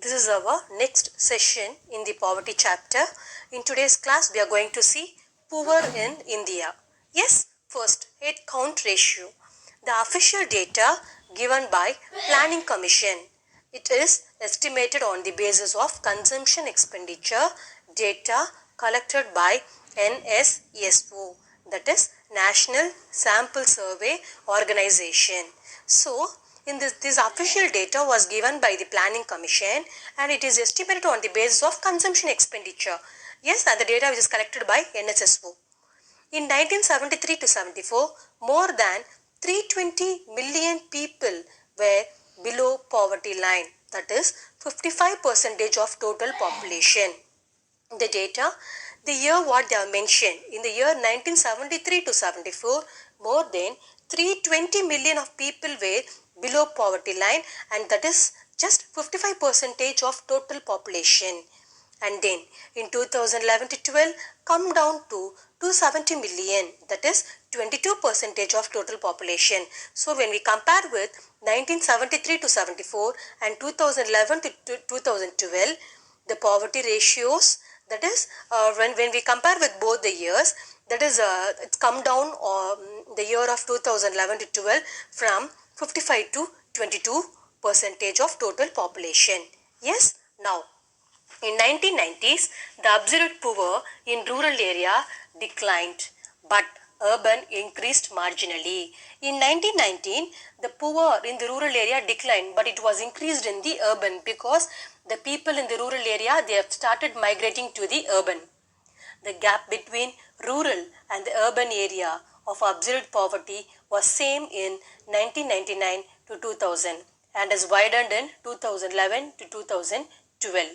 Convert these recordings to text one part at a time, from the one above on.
This is our next session in the poverty chapter. In today's class, we are going to see poor in India. Yes, first, head count ratio. The official data given by Planning Commission. It is estimated on the basis of consumption expenditure data collected by NSESO, that is National Sample Survey Organization. So, in this official data was given by the Planning Commission and it is estimated on the basis of consumption expenditure. Yes, and the data which is collected by NSSO. In 1973 to 74, more than 320 million people were below poverty line, that is 55% of total population. The data, the year what they have mentioned, in the year 1973 to 74, more than 320 million of people were below poverty line, and that is just 55% of total population. And then in 2011 to 12 come down to 270 million, that is 22% of total population. So when we compare with 1973 to 74 and 2011 to 2012, the poverty ratios, that is when we compare with both the years, that is it's come down the year of 2011 to 12 from 55 to 22% of total population. Yes, now in 1990s, the absolute poor in rural area declined, but urban increased marginally. In 1919, the poor in the rural area declined, but it was increased in the urban because the people in the rural area, they have started migrating to the urban. The gap between rural and the urban area of absolute poverty was same in 1999 to 2000 and has widened in 2011 to 2012.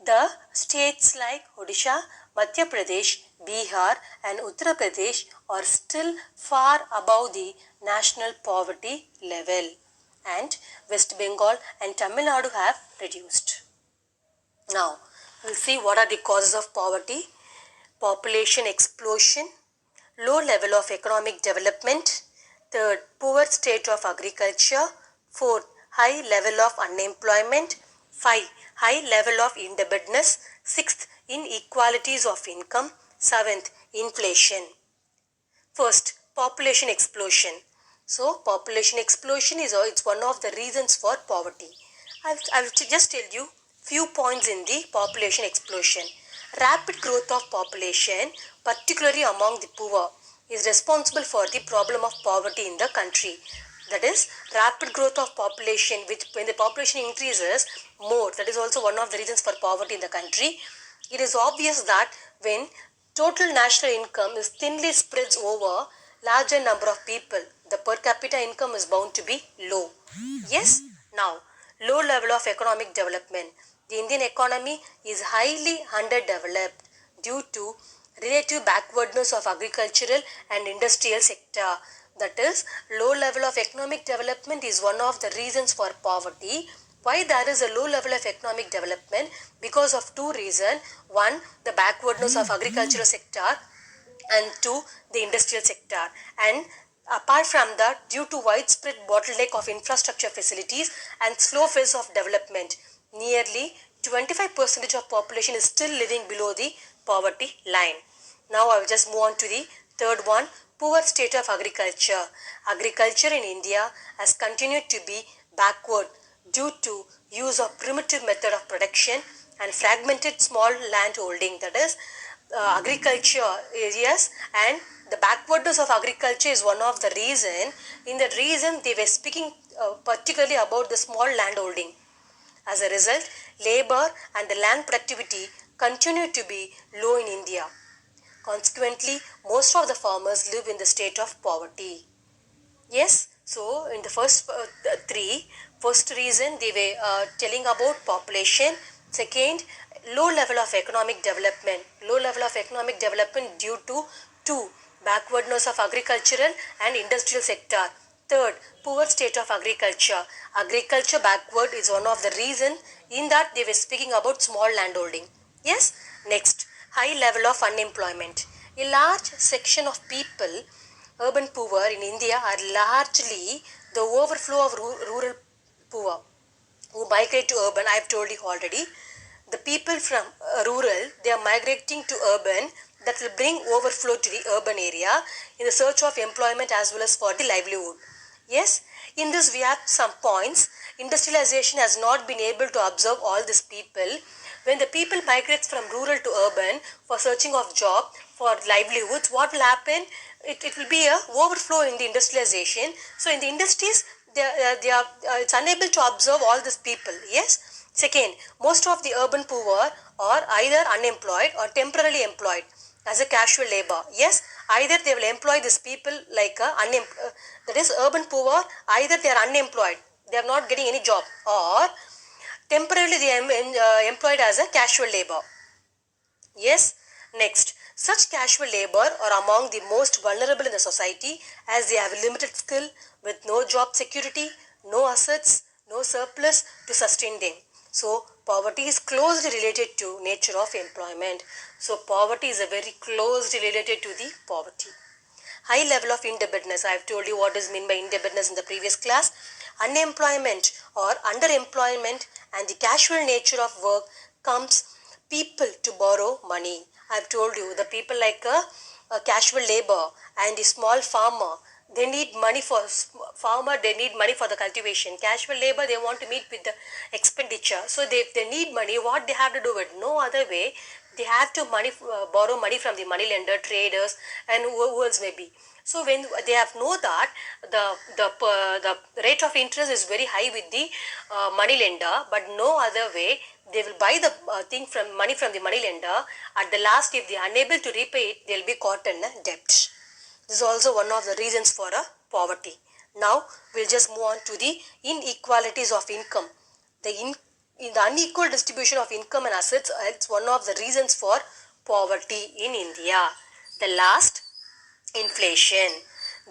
The states like Odisha, Madhya Pradesh, Bihar and Uttar Pradesh are still far above the national poverty level, and West Bengal and Tamil Nadu have reduced. Now, we'll see what are the causes of poverty. Population explosion, low level of economic development, third, poor state of agriculture, fourth, high level of unemployment, 5. High level of indebtedness, 6th, inequalities of income, 7th, inflation. First, population explosion. So, population explosion is it's one of the reasons for poverty. I will just tell you few points in the population explosion. Rapid growth of population, particularly among the poor, is responsible for the problem of poverty in the country. That is, rapid growth of population, which when the population increases more, that is also one of the reasons for poverty in the country. It is obvious that when total national income is thinly spreads over larger number of people, the per capita income is bound to be low. Yes, now, low level of economic development. The Indian economy is highly underdeveloped due to relative backwardness of agricultural and industrial sector. That is, low level of economic development is one of the reasons for poverty. Why there is a low level of economic development? Because of two reasons. One, the backwardness of agricultural sector, and two, the industrial sector. And apart from that, due to widespread bottleneck of infrastructure facilities and slow phase of development, nearly 25% of population is still living below the poverty line. Now I will just move on to the third one, poor state of agriculture. Agriculture in India has continued to be backward due to use of primitive method of production and fragmented small land holding, that is agriculture areas, and the backwardness of agriculture is one of the reason. In the reason they were speaking particularly about the small land holding. As a result, labor and the land productivity continue to be low in India. Consequently, most of the farmers live in the state of poverty. Yes, so in the first first reason they were telling about population. Second, low level of economic development. Low level of economic development due to two, backwardness of agricultural and industrial sector. Third, poor state of agriculture. Agriculture backward is one of the reason. In that they were speaking about small landholding. Yes, next, high level of unemployment. A large section of people, urban poor in India, are largely the overflow of rural poor. who migrate to urban, I have told you already. The people from rural, they are migrating to urban. That will bring overflow to the urban area in the search of employment as well as for the livelihood. Yes, in this we have some points. Industrialization has not been able to absorb all these people. When the people migrates from rural to urban for searching of job, for livelihoods, what will happen? It will be a overflow in the industrialization. So in the industries, it's unable to absorb all these people. Yes. Second, most of the urban poor are either unemployed or temporarily employed as a casual labor. Yes, either they will employ these people like that is urban poor, either they are unemployed, they are not getting any job, or temporarily they are employed as a casual labor. Yes, next, such casual labor are among the most vulnerable in the society as they have limited skill with no job security, no assets, no surplus to sustain them. So, poverty is closely related to nature of employment. So, poverty is a very closely related to the poverty. High level of indebtedness. I have told you what is meant by indebtedness in the previous class. Unemployment or underemployment and the casual nature of work comes people to borrow money. I have told you the people like a casual labor and the small farmer, they need money for farmer, they need money for the cultivation. Casual labor, they want to meet with the expenditure. So they need money, what they have to do it? No other way. They have to borrow money from the money lender, traders, and who else may be. So when they have know that the rate of interest is very high with the money lender, but no other way, they will buy the thing from money from the money lender. At the last, if they are unable to repay it, they will be caught in a debt. This is also one of the reasons for a poverty. Now we'll just move on to the inequalities of income. In the unequal distribution of income and assets, it's one of the reasons for poverty in India. The last, inflation.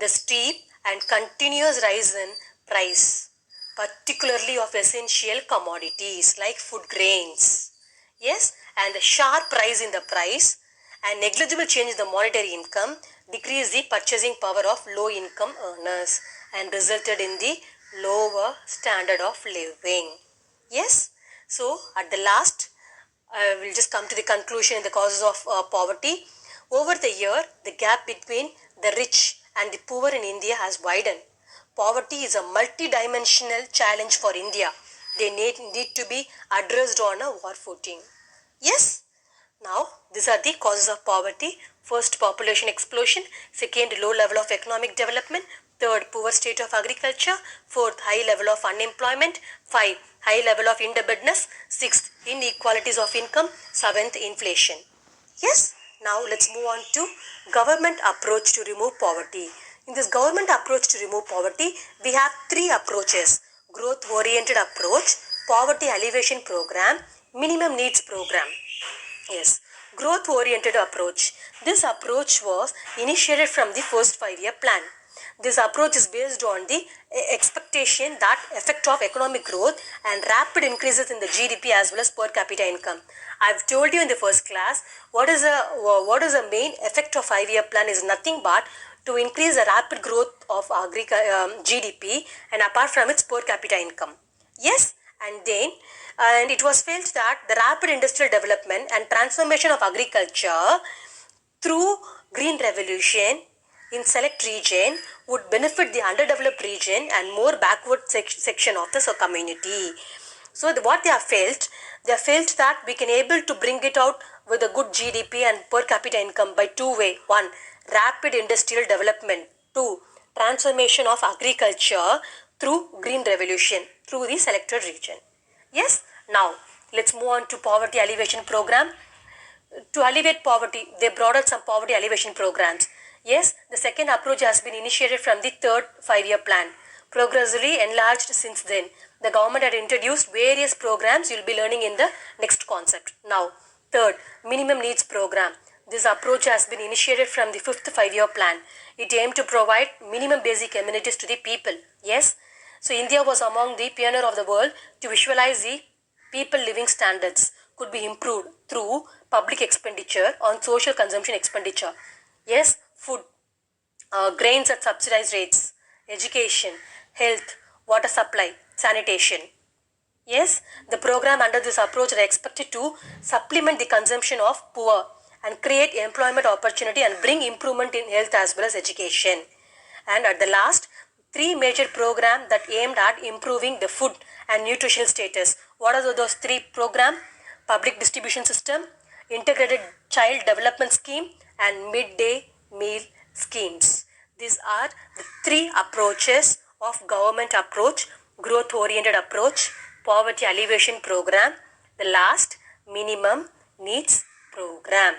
The steep and continuous rise in price, particularly of essential commodities like food grains. Yes, and the sharp rise in the price and negligible change in the monetary income decreased the purchasing power of low income earners and resulted in the lower standard of living. Yes, so at the last, we'll just come to the conclusion in the causes of poverty. Over the year, the gap between the rich and the poor in India has widened. Poverty is a multi-dimensional challenge for India. They need to be addressed on a war footing. Yes? Now, these are the causes of poverty. First, population explosion. Second, low level of economic development. Third, poor state of agriculture. Fourth, high level of unemployment. 5, high level of indebtedness. 6th, inequalities of income. 7th, inflation. Yes, now let's move on to government approach to remove poverty. In this government approach to remove poverty, we have 3 approaches. Growth oriented approach, poverty alleviation program, minimum needs program. Yes, growth oriented approach. This approach was initiated from the first 5-year plan. This approach is based on the expectation that effect of economic growth and rapid increases in the GDP as well as per capita income. I've told you in the first class what is the main effect of 5-year plan is nothing but to increase the rapid growth of GDP and apart from its per capita income. Yes, and it was felt that the rapid industrial development and transformation of agriculture through green revolution in select region would benefit the underdeveloped region and more backward section of the community. So what they have felt that we can able to bring it out with a good GDP and per capita income by 2 ways. 1, rapid industrial development. 2, transformation of agriculture through green revolution through the selected region. Yes, now let's move on to poverty alleviation program. To alleviate poverty, they brought out some poverty alleviation programs. Yes, the second approach has been initiated from the third 5-year plan, progressively enlarged since then. The government had introduced various programs you will be learning in the next concept. Now, third, minimum needs program. This approach has been initiated from the fifth 5-year plan. It aimed to provide minimum basic amenities to the people. Yes, so India was among the pioneer of the world to visualize the people living standards could be improved through public expenditure on social consumption expenditure. Yes, food, grains at subsidized rates, education, health, water supply, sanitation. Yes, the program under this approach are expected to supplement the consumption of poor and create employment opportunity and bring improvement in health as well as education. And at the last, three major programs that aimed at improving the food and nutritional status. What are those three programs? Public distribution system, integrated child development scheme, and midday meal schemes. These are the three approaches of government approach: growth oriented approach, poverty alleviation program, the last minimum needs program.